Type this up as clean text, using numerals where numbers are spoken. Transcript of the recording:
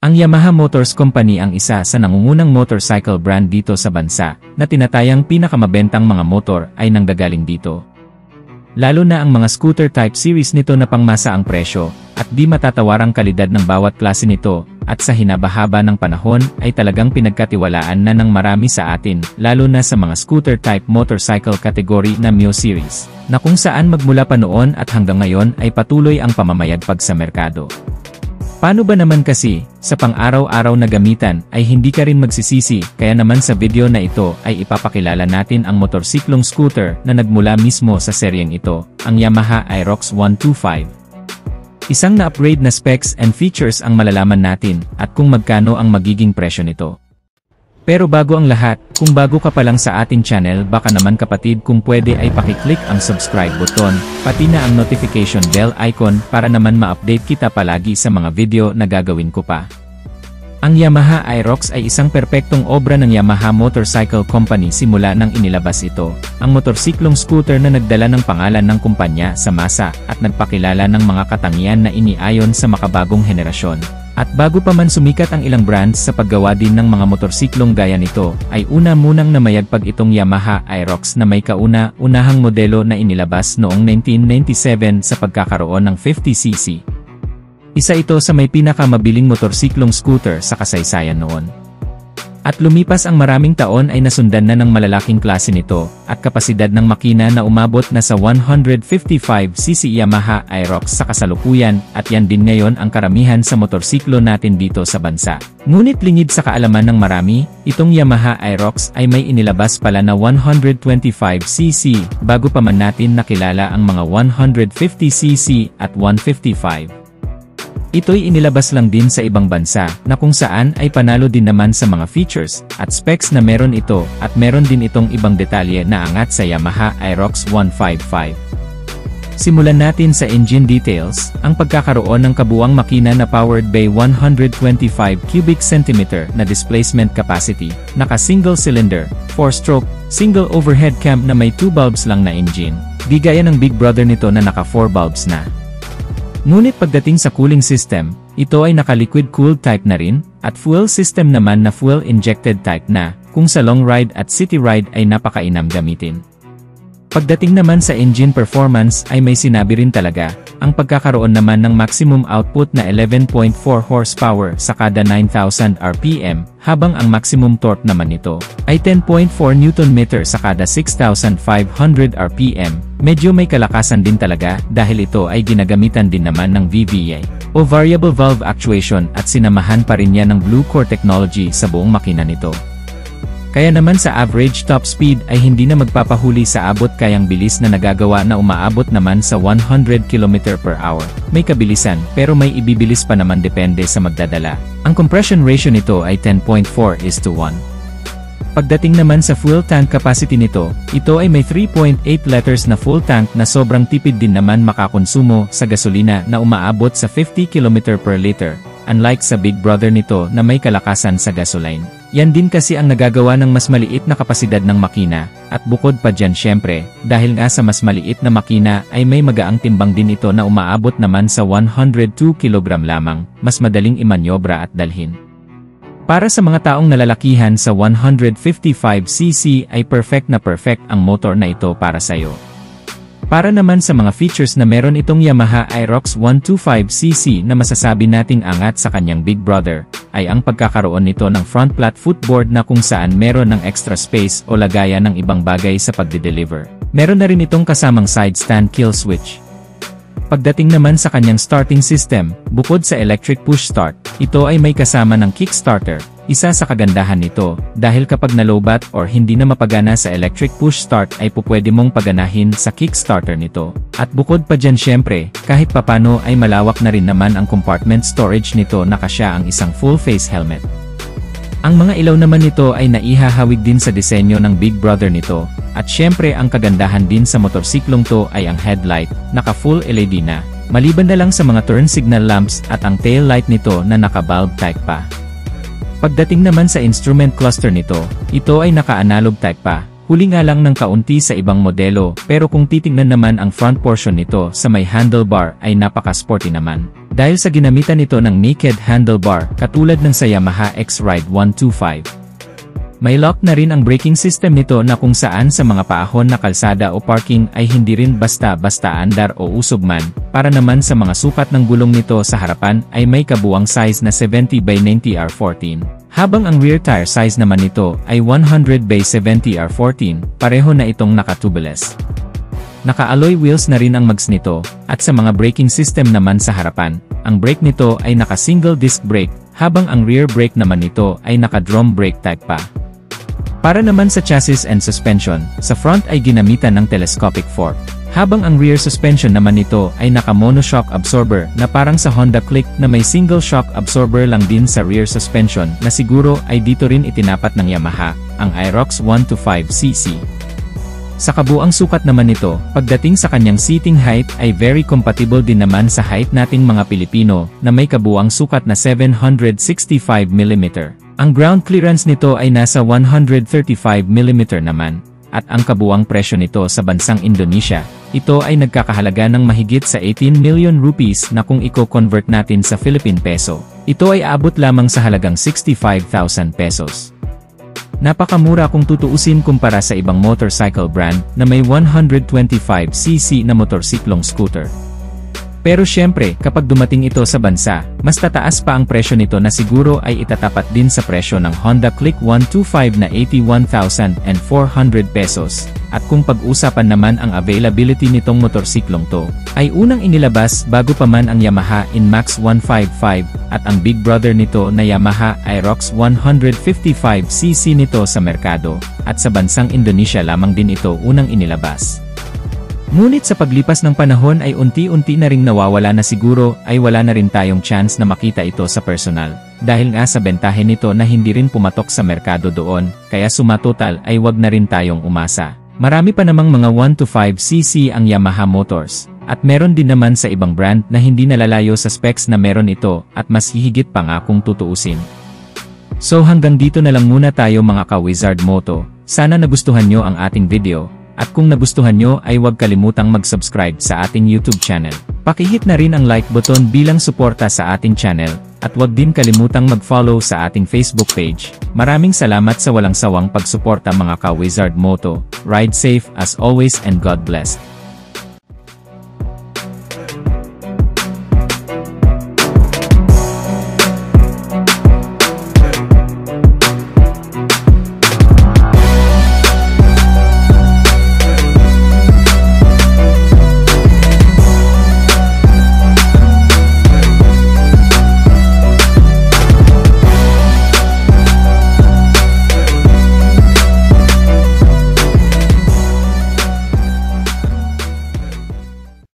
Ang Yamaha Motors Company ang isa sa nangungunang motorcycle brand dito sa bansa, na tinatayang pinakamabentang mga motor ay nanggagaling dito. Lalo na ang mga scooter type series nito na pangmasa ang presyo, at di matatawarang kalidad ng bawat klase nito, at sa hinabahaba ng panahon ay talagang pinagkatiwalaan na ng marami sa atin, lalo na sa mga scooter type motorcycle category na Mio series, na kung saan magmula pa noon at hanggang ngayon ay patuloy ang pamamayagpag sa merkado. Paano ba naman kasi, sa pang-araw-araw na gamitan ay hindi ka rin magsisisi, kaya naman sa video na ito ay ipapakilala natin ang motorsiklong scooter na nagmula mismo sa seryeng ito, ang Yamaha Aerox 125. Isang na-upgrade na specs and features ang malalaman natin, at kung magkano ang magiging presyo nito. Pero bago ang lahat, kung bago ka pa lang sa ating channel baka naman kapatid kung pwede ay pakiclick ang subscribe button, pati na ang notification bell icon para naman ma-update kita palagi sa mga video na gagawin ko pa. Ang Yamaha Aerox ay isang perpektong obra ng Yamaha Motorcycle Company simula nang inilabas ito, ang motorsiklong scooter na nagdala ng pangalan ng kumpanya sa masa at nagpakilala ng mga katangian na iniayon sa makabagong henerasyon. At bago pa man sumikat ang ilang brands sa paggawa din ng mga motorsiklong gaya nito, ay una munang namayagpag itong Yamaha Aerox na may kauna-unahang modelo na inilabas noong 1997 sa pagkakaroon ng 50cc. Isa ito sa may pinakamabiling motorsiklong scooter sa kasaysayan noon. At lumipas ang maraming taon ay nasundan na ng malalaking klase nito, at kapasidad ng makina na umabot na sa 155cc Yamaha Aerox sa kasalukuyan, at yan din ngayon ang karamihan sa motorsiklo natin dito sa bansa. Ngunit lingid sa kaalaman ng marami, itong Yamaha Aerox ay may inilabas pala na 125cc, bago pa man natin nakilala ang mga 150cc at 155. Ito'y inilabas lang din sa ibang bansa, na kung saan ay panalo din naman sa mga features at specs na meron ito, at meron din itong ibang detalye na angat sa Yamaha Aerox 155. Simulan natin sa engine details, ang pagkakaroon ng kabuuang makina na powered by 125 cubic centimeter na displacement capacity, naka-single cylinder, 4-stroke, single overhead cam na may 2 bulbs lang na engine, di gaya ng big brother nito na naka 4 bulbs na. Ngunit pagdating sa cooling system, ito ay naka-liquid cooled type na rin, at fuel system naman na fuel injected type na, kung sa long ride at city ride ay napakainam gamitin. Pagdating naman sa engine performance ay may sinabi rin talaga, ang pagkakaroon naman ng maximum output na 11.4 horsepower sa kada 9,000 RPM, habang ang maximum torque naman nito ay 10.4 Nm sa kada 6,500 RPM. Medyo may kalakasan din talaga dahil ito ay ginagamitan din naman ng VVA o variable valve actuation, at sinamahan pa rin yan ng Blue Core technology sa buong makina nito. Kaya naman sa average top speed ay hindi na magpapahuli sa abot kayang bilis na nagagawa na umaabot naman sa 100 km/h. May kabilisan pero may ibibilis pa naman depende sa magdadala. Ang compression ratio nito ay 10.4:1. Pagdating naman sa fuel tank capacity nito, ito ay may 3.8 liters na full tank na sobrang tipid din naman makakonsumo sa gasolina na umaabot sa 50 km/L. Unlike sa big brother nito na may kalakasan sa gasoline. Yan din kasi ang nagagawa ng mas maliit na kapasidad ng makina, at bukod pa dyan syempre, dahil nga sa mas maliit na makina ay may magaang timbang din ito na umaabot naman sa 102 kg lamang, mas madaling imanyobra at dalhin. Para sa mga taong nalalakihan sa 155cc ay perfect ang motor na ito para sa'yo. Para naman sa mga features na meron itong Yamaha Aerox 125cc na masasabi nating angat sa kanyang big brother, ay ang pagkakaroon nito ng front flat footboard na kung saan meron ng extra space o lagayan ng ibang bagay sa pagde-deliver. Meron na rin itong kasamang side stand kill switch. Pagdating naman sa kanyang starting system, bukod sa electric push start, ito ay may kasama ng kickstarter. Isa sa kagandahan nito, dahil kapag nalobat or hindi na mapagana sa electric push start ay pupwede mong paganahin sa kickstarter nito. At bukod pa dyan syempre, kahit papano ay malawak na rin naman ang compartment storage nito na kasya ang isang full face helmet. Ang mga ilaw naman nito ay naihahawig din sa disenyo ng big brother nito, at syempre ang kagandahan din sa motorsiklong to ay ang headlight, naka full LED na, maliban na lang sa mga turn signal lamps at ang tail light nito na naka bulb type pa. Pagdating naman sa instrument cluster nito, ito ay naka-analog type pa, huli nga lang ng kaunti sa ibang modelo, pero kung titingnan naman ang front portion nito sa may handlebar ay napaka-sporty naman. Dahil sa ginamitan nito ng naked handlebar katulad ng sa Yamaha X-Ride 125. May lock na rin ang braking system nito na kung saan sa mga paahon na kalsada o parking ay hindi rin basta-basta andar o usog man. Para naman sa mga sukat ng gulong nito sa harapan ay may kabuang size na 70 by 90 R14. Habang ang rear tire size naman nito ay 100 by 70 R14, pareho na itong naka-tubeless. Naka-alloy wheels na rin ang mags nito, at sa mga braking system naman sa harapan, ang brake nito ay naka-single disc brake, habang ang rear brake naman nito ay naka-drum brake type pa. Para naman sa chassis and suspension, sa front ay ginamitan ng telescopic fork, habang ang rear suspension naman nito ay naka-monoshock absorber na parang sa Honda Click na may single shock absorber lang din sa rear suspension na siguro ay dito rin itinapat ng Yamaha, ang Aerox 125cc. Sa kabuang sukat naman nito, pagdating sa kanyang seating height ay very compatible din naman sa height nating mga Pilipino na may kabuang sukat na 765mm. Ang ground clearance nito ay nasa 135mm naman, at ang kabuang presyo nito sa bansang Indonesia, ito ay nagkakahalaga ng mahigit sa 18 million rupees na kung i-convert natin sa Philippine peso, ito ay aabot lamang sa halagang 65,000 pesos. Napakamura kung tutuusin kumpara sa ibang motorcycle brand na may 125cc na motorsiklong scooter. Pero syempre, kapag dumating ito sa bansa, mas tataas pa ang presyo nito na siguro ay itatapat din sa presyo ng Honda Click 125 na 81,400 pesos. At kung pag-usapan naman ang availability nitong motorsiklong to, ay unang inilabas bago pa man ang Yamaha Inmax 155 at ang big brother nito na Yamaha Aerox 155cc nito sa merkado, at sa bansang Indonesia lamang din ito unang inilabas. Ngunit sa paglipas ng panahon ay unti-unti na ring nawawala na siguro ay wala na rin tayong chance na makita ito sa personal, dahil nga sa bentahe nito na hindi rin pumatok sa merkado doon, kaya sumatotal ay wag na rin tayong umasa. Marami pa namang mga 125cc ang Yamaha Motors, at meron din naman sa ibang brand na hindi nalalayo sa specs na meron ito at mas hihigit pa nga kung tutuusin. So hanggang dito na lang muna tayo mga ka-Wizard Moto, sana nagustuhan nyo ang ating video. At kung nagustuhan nyo ay huwag kalimutang mag-subscribe sa ating YouTube channel. Pakihit na rin ang like button bilang suporta sa ating channel, at huwag din kalimutang mag-follow sa ating Facebook page. Maraming salamat sa walang sawang pagsuporta mga ka-Wizard Moto. Ride safe as always and God bless.